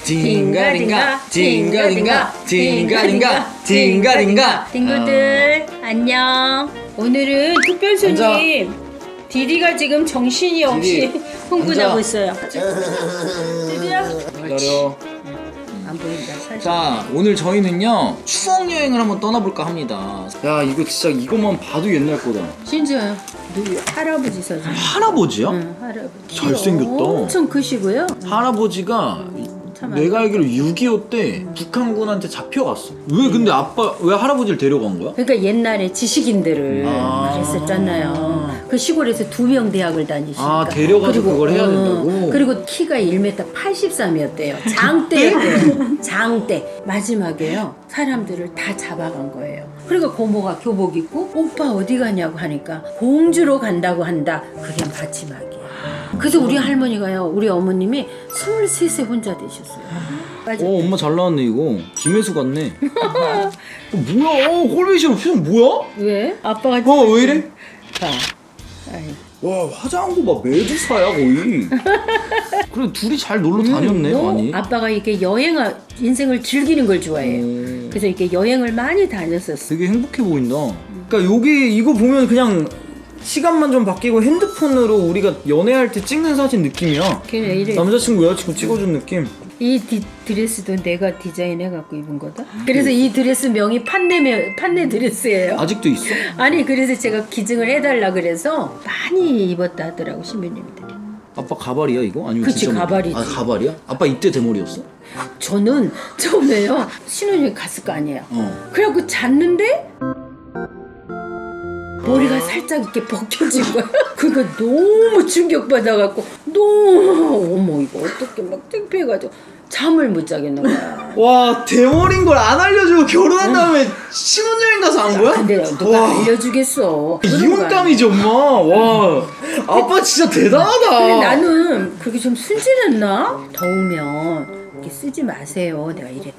딩가딩가 딩가딩가 딩가딩가 딩가딩가. 딩구들 안녕. 오늘은 특별 손님 디디가 지금 정신이 없이 흥분하고 있어요. 디디야 기다려. 안 보인다 사실. 자, 오늘 저희는요 추억 여행을 한번 떠나볼까 합니다. 야, 이거 진짜 이것만 봐도 옛날 거다. 진짜요? 누구 할아버지 사진. 할아버지야? 응, 할아버지. 잘생겼다. 엄청 크시고요. 할아버지가 참 내가 알기로 6.25 때 북한군한테 잡혀갔어. 왜 근데 왜 할아버지를 데려간 거야? 그러니까 옛날에 지식인들을 아. 그랬었잖아요. 그 시골에서 2명 대학을 다니시니까. 아, 데려가지고 그걸 해야 된다고? 그리고 키가 1m 83이었대요. 장대였대요. 장대. 마지막에요. 사람들을 다 잡아간 거예요. 그러니까 고모가 교복 입고 오빠 어디 가냐고 하니까 공주로 간다고 한다. 그게 마지막이에요. 그래서 우리 할머니가요. 우리 어머님이 23세 혼자 되셨어요. 맞아. 엄마 잘 나왔네 이거. 김혜수 같네. 뭐야? 꼴배기싫어. 표정 뭐야? 왜? 아빠가 왜 이래? 봐. 아이. 와, 화장한 거 봐. 메두사야 거의. 그래, 둘이 잘 놀러 다녔네 많이. 아빠가 이렇게 인생을 즐기는 걸 좋아해요. 그래서 이렇게 여행을 많이 다녔었어. 되게 행복해 보인다. 그러니까 이거 보면 그냥 시간만 좀 바뀌고 핸드폰으로 우리가 연애할 때 찍는 사진 느낌이야. 그래, 이래. 남자친구 여자친구 찍어준 느낌. 이 드레스도 내가 디자인해갖고 입은 거다. 그래서 이 드레스 명이 판내 드레스예요. 아직도 있어? 아니 그래서 제가 기증을 해달라 그래서 많이 입었다 하더라고 신부님들이. 아빠 가발이야 이거? 아니면 그치, 진짜 가발이지. 아, 가발이야? 아빠 이때 대머리였어? 저는 처음에요 신혼여행 갔을 거 아니에요. 그래갖고 잤는데 머리가 살짝 이렇게 벗겨진 거야. 그러니까 너무 충격받아갖고 너무 어머 이거 어떻게 막 창피해가지고 잠을 못 자겠는 거야. 와, 대머리인 걸 안 알려주고 결혼한 다음에 신혼여행 가서 한 거야? 근데 누가 와. 알려주겠어. 이혼감이지 엄마. 와, 아빠 진짜 대단하다. 근데 나는 그게 좀 순진했나? 더우면 이렇게 쓰지 마세요. 내가 이래.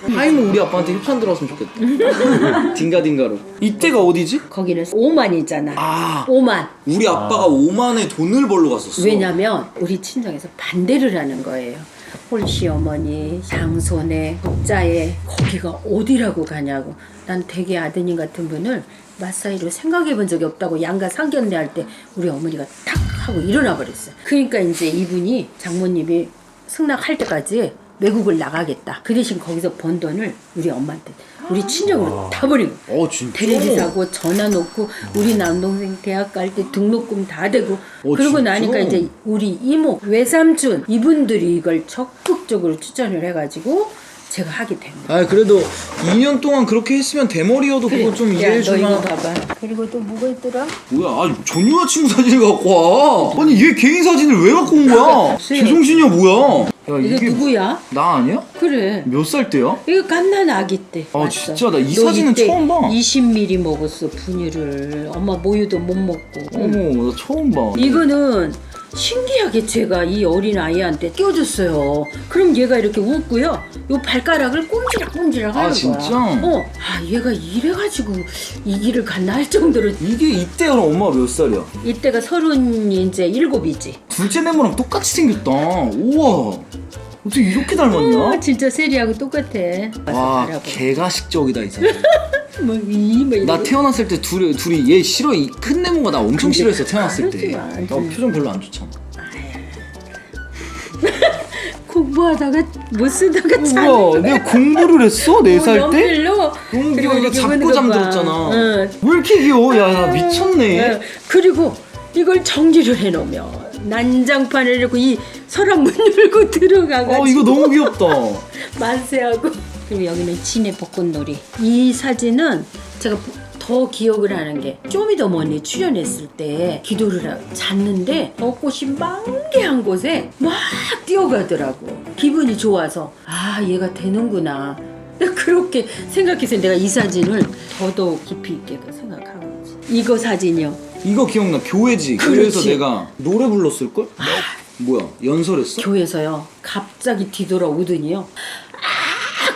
하이는 우리 아빠한테 협찬 들어왔으면 좋겠다. 딩가딩가로. 이때가 어디지? 거기는 오만이잖아. 아, 오만. 우리 아빠가 오만에 돈을 벌러 갔었어. 왜냐면 우리 친정에서 반대를 하는 거예요. 홀씨 어머니, 장손에, 법자에 거기가 어디라고 가냐고. 난 되게 아드님 같은 분을 맞사이로 생각해 본 적이 없다고 양가 상견례 할 때 우리 어머니가 탁 하고 일어나 버렸어요. 그러니까 이제 이분이 장모님이 승낙할 때까지 외국을 나가겠다. 그 대신 거기서 번 돈을 우리 엄마한테 우리 친정으로 다 버리고 진짜? 대리기 사고 전화 놓고 우리 남동생 대학 갈 때 등록금 다 대고 그러고 진짜? 나니까 이제 우리 이모 외삼촌 이분들이 이걸 적극적으로 추천을 해가지고 제가 하게 된 거예요. 아, 그래도 2년 동안 그렇게 했으면 대머리여도 그거 좀 이해해 너 주나. 이거 봐봐. 그리고 또 뭐가 있더라? 뭐야? 아, 전 여자친구 사진을 갖고 와. 아니, 얘 개인 사진을 왜 갖고 온 거야? 제정신이야 뭐야? 야, 이게 누구야? 나 아니야? 그래. 몇 살 때야? 이거 갓난 아기 때. 아, 왔어. 진짜 나 이 너 사진은 이때 처음 봐. 20ml 먹었어 분유를. 엄마 모유도 못 먹고. 어머, 나 처음 봐. 이거는 신기하게 제가 이 어린 아이한테 껴줬어요. 그럼 얘가 이렇게 웃고요. 요 발가락을 꼼지락꼼지락 하는 아, 진짜? 거야. 얘가 이래가지고 이 길을 갔나 할 정도로. 이게 이때 그럼 엄마가 몇 살이야? 이때가 37이지. 둘째 내모랑 똑같이 생겼다. 우와, 어떻게 이렇게 닮았냐? 진짜 세리하고 똑같아. 와, 알아봐. 개가식적이다 이 사람. 뭐 나 태어났을 때 둘이 얘 싫어. 이 큰 내모가 나 엄청 근데 싫어했어 태어났을 때. 그러지 마. 나 표정 별로 안 좋잖아. 공부하다가 못 쓰다가 자는 우와, 거야. 내가 공부를 했어? 4살 때? 연필로. 너무 그리고 귀여워. 이거 이렇게 잡고 보는 것 봐. 잠들었잖아. 응. 왜 이렇게 귀여워? 야, 미쳤네. 그리고 이걸 정리를 해놓으면 난장판을 이렇게 이 서랍 문 열고 들어가가지고 이거 너무 귀엽다. 만세하고. 그리고 여기는 진해 벚꽃놀이. 이 사진은 제가 더 기억을 하는 게 쇼미더머니 출연했을 때 기도를 잤는데 벚꽃이 만개한 곳에 막 뛰어가더라고. 기분이 좋아서 얘가 되는구나. 그렇게 생각해서 내가 이 사진을 더더욱 깊이 있게 생각하고 있지. 이거 사진이요. 이거 기억나. 교회지. 그렇지. 그래서 내가 노래 불렀을걸? 뭐야, 연설했어? 교회에서요. 갑자기 뒤돌아오더니요.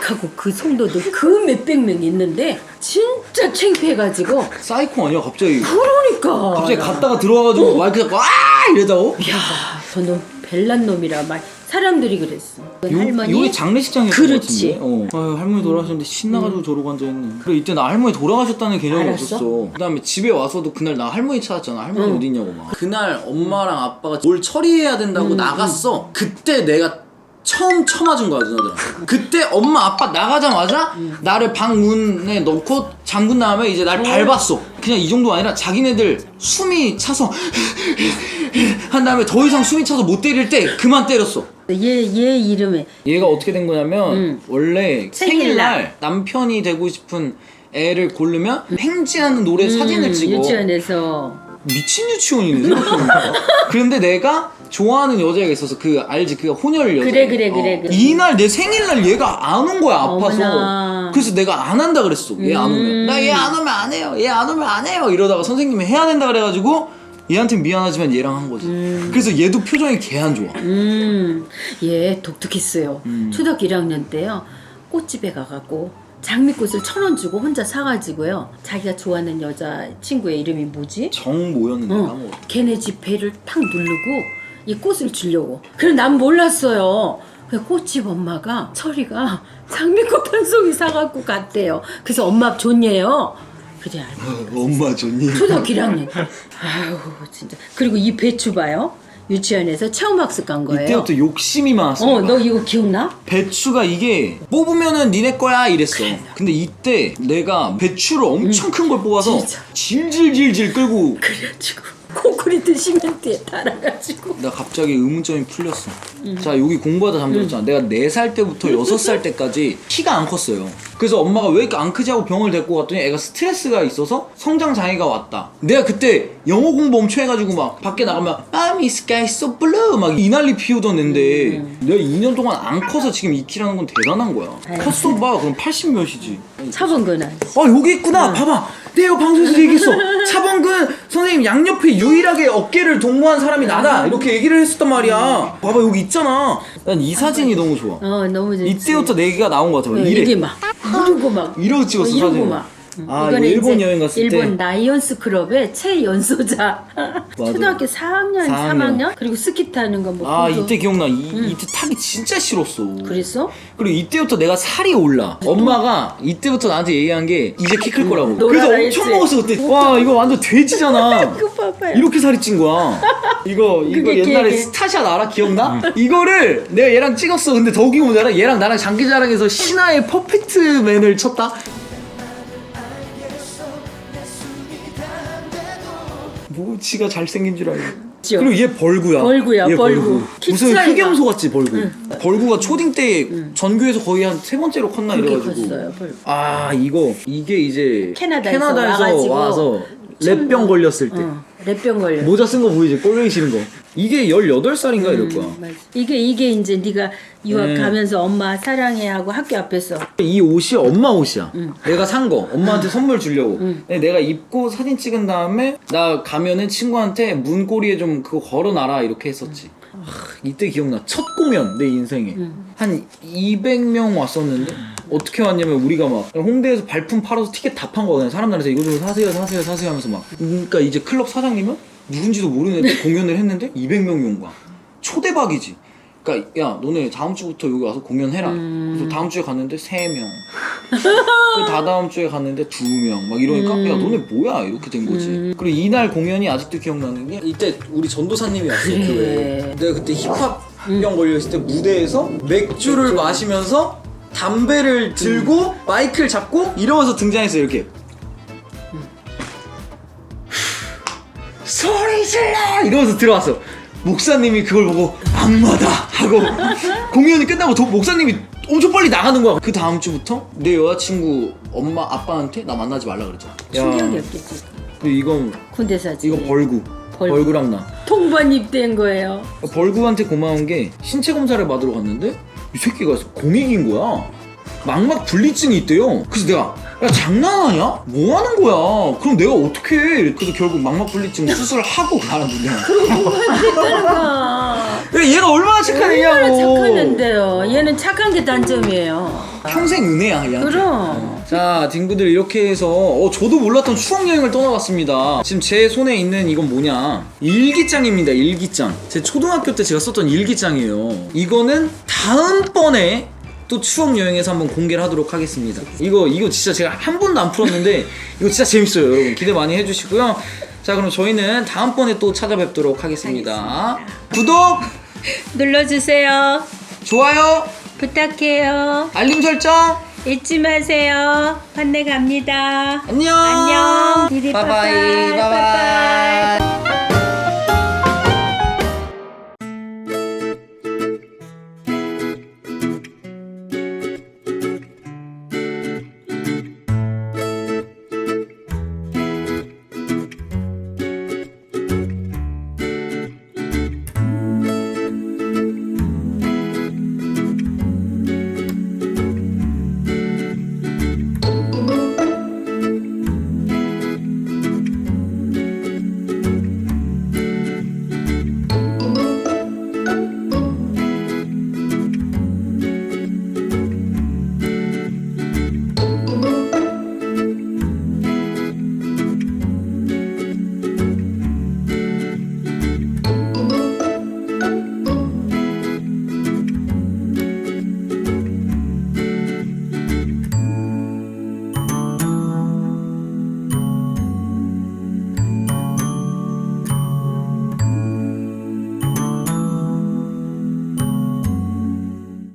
하고 그 성도들 그 몇백 명 있는데 진짜 창피해가지고. 사이코 아니야 갑자기? 그러니까 갑자기 갔다가 들어와가지고 마이크 잡고 이러다고? 야 저놈 벨란 놈이라 막 사람들이 그랬어. 할머니. 여기 장례식장이었던 것 그렇지. 같은데. 아유, 할머니 돌아가셨는데 신나가지고 저러고 앉아있네. 그래 이때 나 할머니 돌아가셨다는 개념이 알았어? 없었어. 그다음에 집에 와서도 그날 나 할머니 찾았잖아. 할머니 어디 있냐고 막. 그날 엄마랑 아빠가 뭘 처리해야 된다고 나갔어. 그때 내가 처음 쳐맞은 거야 누나들아. 그때 엄마 아빠 나가자마자 나를 방 문에 넣고 잠근 다음에 이제 날 밟았어. 그냥 이 정도가 아니라 자기네들 숨이 차서 한 다음에 더 이상 숨이 차서 못 때릴 때 그만 때렸어. 얘 이름에 얘가 어떻게 된 거냐면 원래 생일날 남편이 되고 싶은 애를 고르면 행진하는 노래 사진을 찍어. 유치원에서 미친 유치원이네 생각해보니까. 그런데 내가 좋아하는 여자애가 있어서 그 알지 그 혼혈 여자. 그래. 이날 내 생일날 얘가 안 온 거야 아파서. 어머나. 그래서 내가 안 한다 그랬어. 얘 안 오면 나 얘 안 오면 안 해요. 얘 안 오면 안 해요. 이러다가 선생님이 해야 된다 그래가지고 얘한테 미안하지만 얘랑 한 거지. 그래서 얘도 표정이 개 안 좋아. 얘 독특했어요. 초등학교 1학년 때요. 꽃집에 가갖고 장미꽃을 1,000원 주고 혼자 사가지고요. 자기가 좋아하는 여자 친구의 이름이 뭐지? 정모였는데 까먹었어. 걔네 집 배를 탁 누르고 이 꽃을 주려고. 그럼 난 몰랐어요. 그 꽃집 엄마가 철이가 장미꽃 한 송이 사갖고 갔대요. 그래서 엄마 좋네요. 그래 알고. 엄마 좋니? 초등학교 1학년. 아유 진짜. 그리고 이 배추 봐요. 유치원에서 체험학습 간 거예요. 이때부터 욕심이 많았어. 너 이거 기억나? 배추가 이게 뽑으면은 니네 거야 이랬어. 근데 이때 내가 배추를 엄청 큰 걸 뽑아서 진짜. 질질질질 끌고 그래가지고 콘크리트 시멘트에 달아가지고. 나 갑자기 의문점이 풀렸어. 자 여기 공부하다 잠들었잖아. 내가 4살 때부터 6살 때까지 키가 안 컸어요. 그래서 엄마가 왜 이렇게 안 크지 하고 병원을 데리고 갔더니 애가 스트레스가 있어서 성장 장애가 왔다. 내가 그때 영어 공부 엄청 해가지고 막 밖에 나가면 I'm sky so blue 막 이 난리 피우던 앤데 내가 2년 동안 안 커서 지금 이 키라는 건 대단한 거야. 컸어 봐. 그럼 80 몇이지. 차범근아. 여기 있구나. 봐봐. 내가 방송에서 얘기했어. 차범근 선생님 양옆에 유일하게 어깨를 동무한 사람이 나다. 이렇게 얘기를 했었단 말이야. 봐봐 여기 있잖아. 난 이 사진이 너무 좋아. 너무 좋지. 이때부터 내기가 나온 것 같아. 이래. 이게 막 이러고 막 이러고 찍었어 이러고 사진. 막. 아 이거는 일본 이제 여행 갔을 일본 때. 라이언스 클럽의 최연소자. 맞아. 초등학교 4학년, 3학년? 그리고 스키 타는 거 뭐. 아 그거. 이때 기억나. 이때 타기 진짜 싫었어. 그랬어? 그리고 이때부터 내가 살이 올라. 엄마가 이때부터 나한테 얘기한 게 이제 키 클 거라고. 놀아라 그래서 했지. 엄청 먹었어 그때. 와 이거 완전 돼지잖아. 그거 봐봐요. 이렇게 살이 찐 거야. 이거 그게 옛날에 걔. 스타샷 알아? 기억나? 이거를 내가 얘랑 찍었어. 근데 더 웃긴 건 뭔지 알아? 얘랑 나랑 장기자랑에서 신화의 퍼펙트맨을 쳤다. 뭐 지가 잘생긴 줄 알고. 그리고 얘 벌구야. 벌구야, 얘 벌구. 키 무슨 차이가. 흑염소 같지 벌구. 벌구가 초딩 때 전교에서 거의 한 3번째로 컸나 그렇게 이래가지고. 컸어요, 벌구. 아 이게 이제 캐나다에서 캐나다에서 와서 랩병 걸렸을 때. 랩병 걸려. 모자 쓴 거 보이지? 꼴보기 싫은 거. 이게 18살인가 이럴 거야. 맞아. 이게 이제 네가 유학 가면서 엄마 사랑해 하고 학교 앞에서. 이 옷이 엄마 옷이야. 내가 산 거. 엄마한테 선물 주려고. 근데 내가 입고 사진 찍은 다음에 나 가면은 친구한테 문고리에 좀 그거 걸어놔라 이렇게 했었지. 이때 기억나. 첫 공연 내 인생에. 한 200명 왔었는데 어떻게 왔냐면 우리가 막 홍대에서 발품 팔아서 티켓 다 판 거야. 그냥 사람들한테 이거 좀 사세요 하면서 막. 그러니까 이제 클럽 사장님은 누군지도 모르는 애들 공연을 했는데 200명이 온 거야. 초대박이지. 그러니까 야 너네 다음 주부터 여기 와서 공연해라. 그래서 다음 주에 갔는데 3명. 그 다다음 주에 갔는데 2명. 막 이러니까 야 너네 뭐야 이렇게 된 거지. 그리고 이날 공연이 아직도 기억나는 게 이때 우리 전도사님이 왔어 교회에. 내가 그때 힙합병 걸려있을 때 무대에서 맥주를 마시면서 담배를 들고 마이크를 잡고 이러면서 등장했어 이렇게. 소리 질러! 이러면서 들어왔어. 목사님이 그걸 보고 악마다 하고 공연이 끝나고 목사님이 엄청 빨리 나가는 거야. 그 다음 주부터 내 여자친구 엄마 아빠한테 나 만나지 말라 그랬잖아. 충격이 없겠지. 이건 군대 사진. 이건 벌구랑 나. 통반 입된 거예요. 벌구한테 고마운 게 신체 검사를 받으러 갔는데 이 새끼가 공익인 거야. 망막 분리증이 있대요. 그래서 내가 야 장난하냐? 뭐 하는 거야? 그럼 내가 어떻게 해? 그래서 결국 망막 분리증 수술을 하고 가는데. 됐다니까. 얘가 얼마나 착한 얼마나 애냐고. 착하는데요. 얘는 착한 게 단점이에요. 평생 은혜야 얘한테. 그럼. 자, 딩구들 이렇게 해서 저도 몰랐던 추억 여행을 떠나봤습니다. 지금 제 손에 있는 이건 뭐냐? 일기장입니다. 일기장. 제 초등학교 때 제가 썼던 일기장이에요. 이거는 다음번에 또 추억 여행에서 한번 공개를 하도록 하겠습니다. 이거 진짜 제가 한 번도 안 풀었는데 이거 진짜 재밌어요, 여러분. 기대 많이 해주시고요. 자, 그럼 저희는 다음번에 또 찾아뵙도록 하겠습니다. 구독, 눌러주세요. 좋아요, 부탁해요. 알림 설정. 잊지 마세요. 판내 갑니다. 안녕. 안녕. 바이바이. 바이바이.